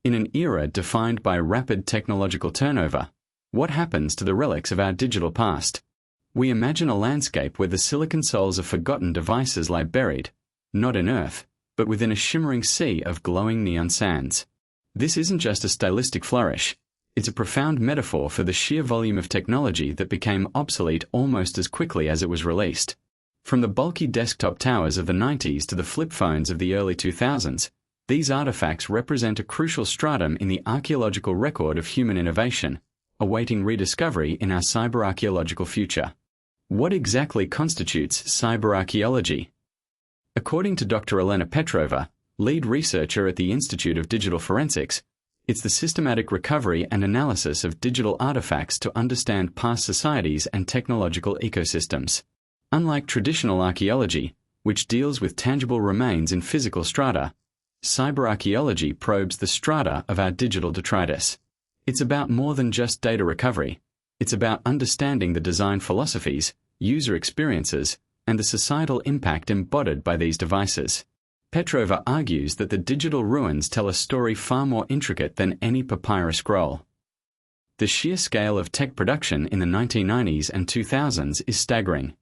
In an era defined by rapid technological turnover, what happens to the relics of our digital past? We imagine a landscape where the silicon souls of forgotten devices lie buried, not in earth, but within a shimmering sea of glowing neon sands. This isn't just a stylistic flourish, it's a profound metaphor for the sheer volume of technology that became obsolete almost as quickly as it was released. From the bulky desktop towers of the 90s to the flip phones of the early 2000s, these artifacts represent a crucial stratum in the archaeological record of human innovation, awaiting rediscovery in our cyber-archaeological future. What exactly constitutes cyber-archaeology? According to Dr. Elena Petrova, lead researcher at the Institute of Digital Forensics, it's the systematic recovery and analysis of digital artifacts to understand past societies and technological ecosystems. Unlike traditional archaeology, which deals with tangible remains in physical strata, cyber-archaeology probes the strata of our digital detritus. It's about more than just data recovery. It's about understanding the design philosophies, user experiences, and the societal impact embodied by these devices. Petrova argues that the digital ruins tell a story far more intricate than any papyrus scroll. The sheer scale of tech production in the 1990s and 2000s is staggering.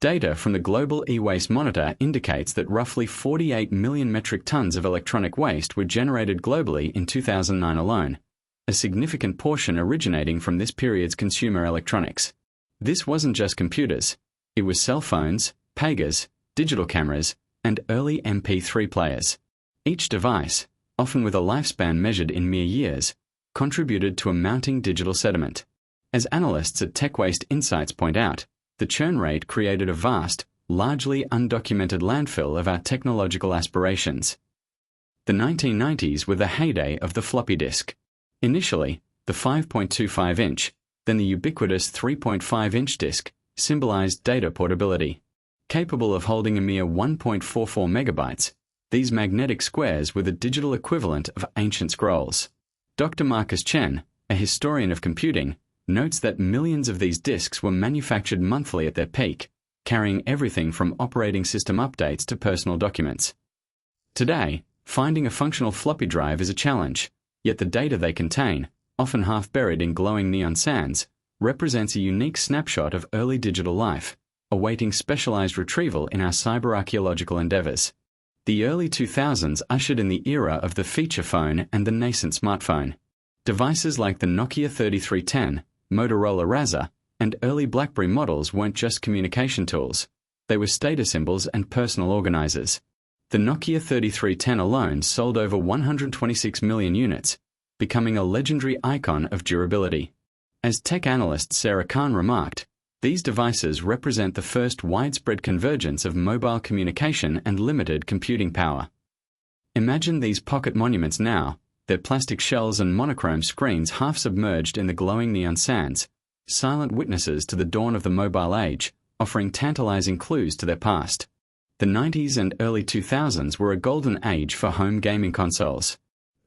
Data from the Global E-Waste Monitor indicates that roughly 48 million metric tons of electronic waste were generated globally in 2009 alone, a significant portion originating from this period's consumer electronics. This wasn't just computers. It was cell phones, pagers, digital cameras, and early MP3 players. Each device, often with a lifespan measured in mere years, contributed to a mounting digital sediment. As analysts at TechWaste Insights point out, the churn rate created a vast, largely undocumented landfill of our technological aspirations. The 1990s were the heyday of the floppy disk. Initially, the 5.25-inch, then the ubiquitous 3.5-inch disk, symbolized data portability. Capable of holding a mere 1.44 megabytes, these magnetic squares were the digital equivalent of ancient scrolls. Dr. Marcus Chen, a historian of computing, notes that millions of these disks were manufactured monthly at their peak, carrying everything from operating system updates to personal documents. Today, finding a functional floppy drive is a challenge, yet the data they contain, often half buried in glowing neon sands, represents a unique snapshot of early digital life, awaiting specialized retrieval in our cyber-archaeological endeavors. The early 2000s ushered in the era of the feature phone and the nascent smartphone. Devices like the Nokia 3310, Motorola Razr, and early BlackBerry models weren't just communication tools. They were status symbols and personal organizers. The Nokia 3310 alone sold over 126 million units, becoming a legendary icon of durability. As tech analyst Sarah Kahn remarked, these devices represent the first widespread convergence of mobile communication and limited computing power. Imagine these pocket monuments now, their plastic shells and monochrome screens half submerged in the glowing neon sands, silent witnesses to the dawn of the mobile age, offering tantalizing clues to their past. The 90s and early 2000s were a golden age for home gaming consoles.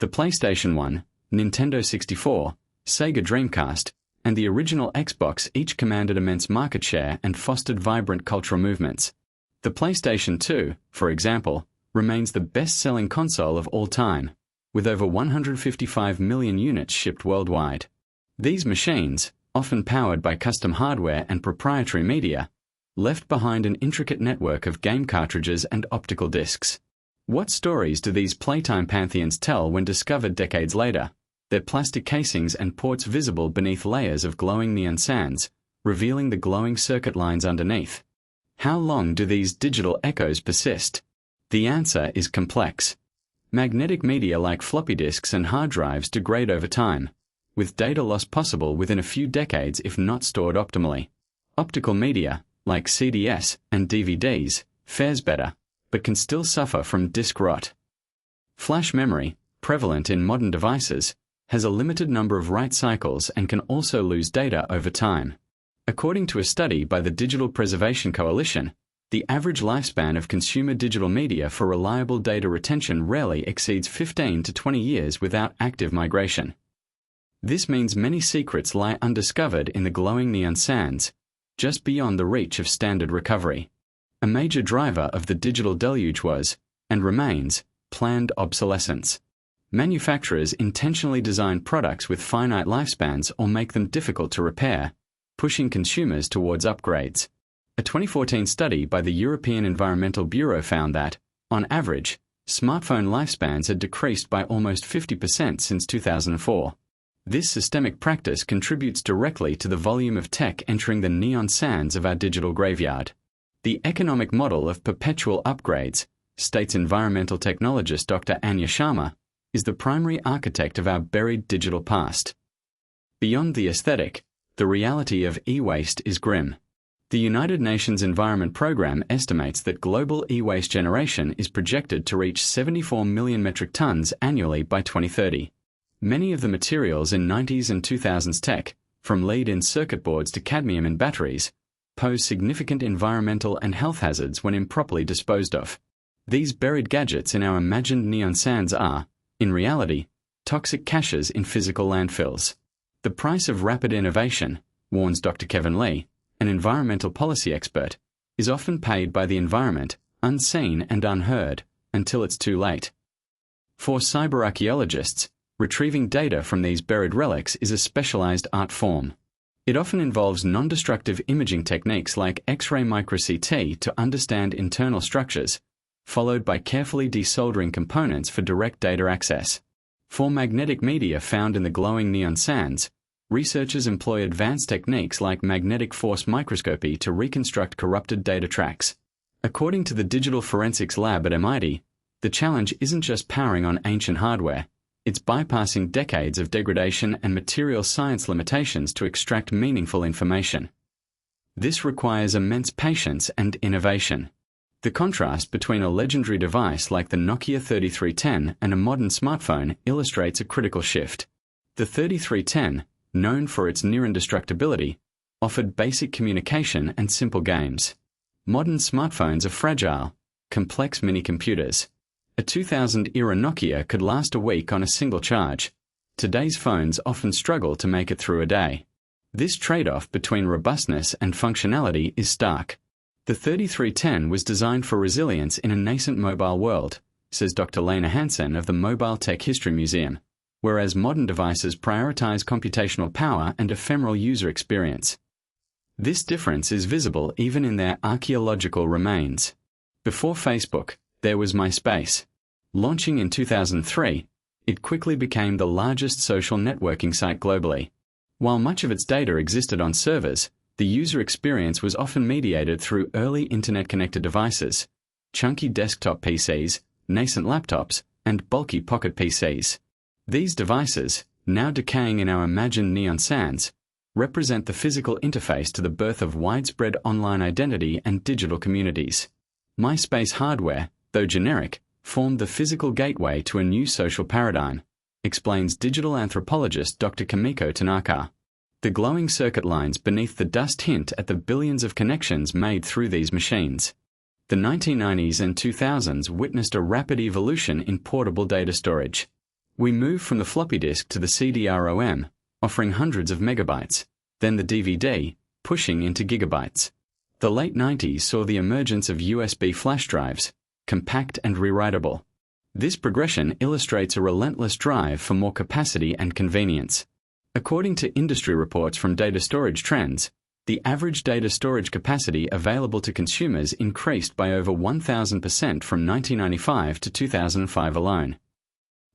The PlayStation 1, Nintendo 64, Sega Dreamcast, and the original Xbox each commanded immense market share and fostered vibrant cultural movements. The PlayStation 2, for example, remains the best-selling console of all time, with over 155 million units shipped worldwide. These machines, often powered by custom hardware and proprietary media, left behind an intricate network of game cartridges and optical discs. What stories do these playtime pantheons tell when discovered decades later? Their plastic casings and ports visible beneath layers of glowing neon sands, revealing the glowing circuit lines underneath. How long do these digital echoes persist? The answer is complex. Magnetic media like floppy disks and hard drives degrade over time, with data loss possible within a few decades if not stored optimally. Optical media, like CDs and DVDs, fares better, but can still suffer from disk rot. Flash memory, prevalent in modern devices, has a limited number of write cycles and can also lose data over time. According to a study by the Digital Preservation Coalition, the average lifespan of consumer digital media for reliable data retention rarely exceeds 15 to 20 years without active migration. This means many secrets lie undiscovered in the glowing neon sands, just beyond the reach of standard recovery. A major driver of the digital deluge was, and remains, planned obsolescence. Manufacturers intentionally design products with finite lifespans or make them difficult to repair, pushing consumers towards upgrades. A 2014 study by the European Environmental Bureau found that, on average, smartphone lifespans had decreased by almost 50% since 2004. This systemic practice contributes directly to the volume of tech entering the neon sands of our digital graveyard. The economic model of perpetual upgrades, states environmental technologist Dr. Anya Sharma, is the primary architect of our buried digital past. Beyond the aesthetic, the reality of e-waste is grim. The United Nations Environment Programme estimates that global e-waste generation is projected to reach 74 million metric tons annually by 2030. Many of the materials in 90s and 2000s tech, from lead in circuit boards to cadmium in batteries, pose significant environmental and health hazards when improperly disposed of. These buried gadgets in our imagined neon sands are, in reality, toxic caches in physical landfills. The price of rapid innovation, warns Dr. Kevin Lee, an environmental policy expert, is often paid by the environment, unseen and unheard, until it's too late. For cyberarchaeologists, retrieving data from these buried relics is a specialized art form. It often involves non-destructive imaging techniques like X-ray micro-CT to understand internal structures, followed by carefully desoldering components for direct data access. For magnetic media found in the glowing neon sands, researchers employ advanced techniques like magnetic force microscopy to reconstruct corrupted data tracks. According to the Digital Forensics Lab at MIT, the challenge isn't just powering on ancient hardware, it's bypassing decades of degradation and material science limitations to extract meaningful information. This requires immense patience and innovation. The contrast between a legendary device like the Nokia 3310 and a modern smartphone illustrates a critical shift. The 3310, known for its near indestructibility, offered basic communication and simple games. Modern smartphones are fragile, complex mini-computers. A 2000-era Nokia could last a week on a single charge. Today's phones often struggle to make it through a day. This trade-off between robustness and functionality is stark. The 3310 was designed for resilience in a nascent mobile world, says Dr. Lena Hansen of the Mobile Tech History Museum, whereas modern devices prioritize computational power and ephemeral user experience. This difference is visible even in their archaeological remains. Before Facebook, there was MySpace. Launching in 2003, it quickly became the largest social networking site globally. While much of its data existed on servers, the user experience was often mediated through early internet-connected devices, chunky desktop PCs, nascent laptops, and bulky pocket PCs. These devices, now decaying in our imagined neon sands, represent the physical interface to the birth of widespread online identity and digital communities. MySpace hardware, though generic, formed the physical gateway to a new social paradigm, explains digital anthropologist Dr. Kamiko Tanaka. The glowing circuit lines beneath the dust hint at the billions of connections made through these machines. The 1990s and 2000s witnessed a rapid evolution in portable data storage. We moved from the floppy disk to the CD-ROM, offering hundreds of megabytes, then the DVD, pushing into gigabytes. The late 90s saw the emergence of USB flash drives, compact and rewritable. This progression illustrates a relentless drive for more capacity and convenience. According to industry reports from Data Storage Trends, the average data storage capacity available to consumers increased by over 1,000% from 1995 to 2005 alone.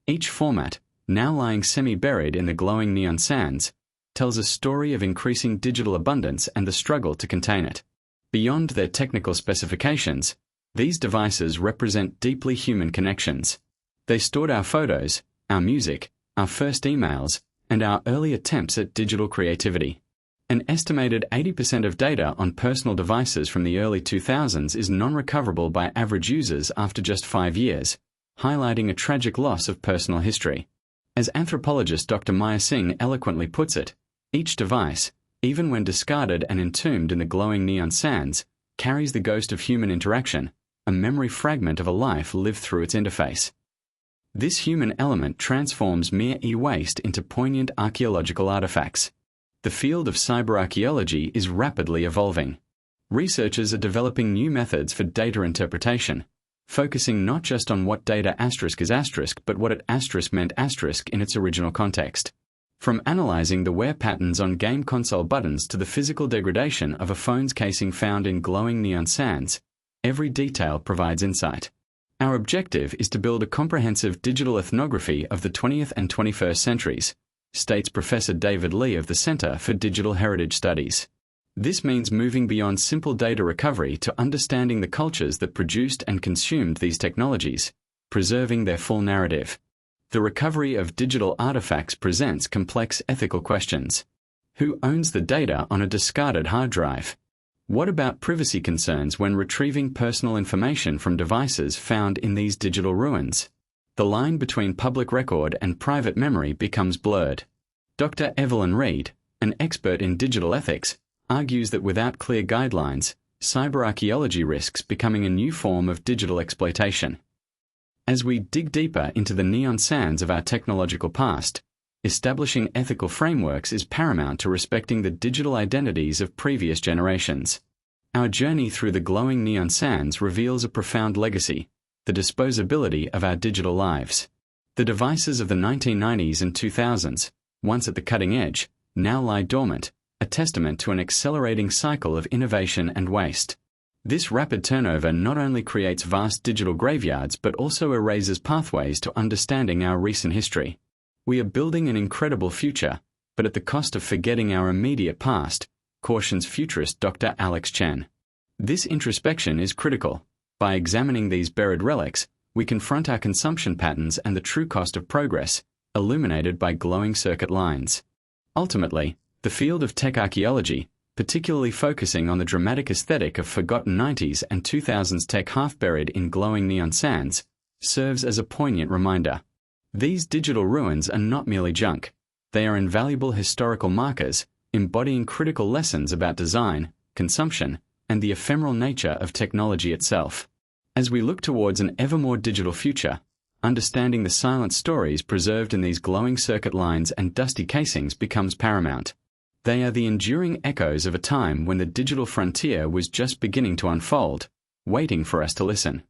Each format, now lying semi-buried in the glowing neon sands, tells a story of increasing digital abundance and the struggle to contain it. Beyond their technical specifications, these devices represent deeply human connections. They stored our photos, our music, our first emails, and our early attempts at digital creativity. An estimated 80% of data on personal devices from the early 2000s is non-recoverable by average users after just 5 years, highlighting a tragic loss of personal history. As anthropologist Dr. Maya Singh eloquently puts it, each device, even when discarded and entombed in the glowing neon sands, carries the ghost of human interaction, a memory fragment of a life lived through its interface. This human element transforms mere e-waste into poignant archaeological artifacts. The field of cyberarchaeology is rapidly evolving. Researchers are developing new methods for data interpretation, focusing not just on what data is but what it meant in its original context. From analyzing the wear patterns on game console buttons to the physical degradation of a phone's casing found in glowing neon sands, every detail provides insight. Our objective is to build a comprehensive digital ethnography of the 20th and 21st centuries, states Professor David Lee of the Center for Digital Heritage Studies. This means moving beyond simple data recovery to understanding the cultures that produced and consumed these technologies, preserving their full narrative. The recovery of digital artifacts presents complex ethical questions. Who owns the data on a discarded hard drive? What about privacy concerns when retrieving personal information from devices found in these digital ruins? The line between public record and private memory becomes blurred. Dr. Evelyn Reed, an expert in digital ethics, argues that without clear guidelines, cyber-archaeology risks becoming a new form of digital exploitation. As we dig deeper into the neon sands of our technological past, establishing ethical frameworks is paramount to respecting the digital identities of previous generations. Our journey through the glowing neon sands reveals a profound legacy: the disposability of our digital lives. The devices of the 1990s and 2000s, once at the cutting edge, now lie dormant, a testament to an accelerating cycle of innovation and waste. This rapid turnover not only creates vast digital graveyards but also erases pathways to understanding our recent history. We are building an incredible future, but at the cost of forgetting our immediate past, cautions futurist Dr. Alex Chen. This introspection is critical. By examining these buried relics, we confront our consumption patterns and the true cost of progress, illuminated by glowing circuit lines. Ultimately, the field of tech archaeology, particularly focusing on the dramatic aesthetic of forgotten 90s and 2000s tech half-buried in glowing neon sands, serves as a poignant reminder. These digital ruins are not merely junk. They are invaluable historical markers, embodying critical lessons about design, consumption, and the ephemeral nature of technology itself. As we look towards an ever more digital future, understanding the silent stories preserved in these glowing circuit lines and dusty casings becomes paramount. They are the enduring echoes of a time when the digital frontier was just beginning to unfold, waiting for us to listen.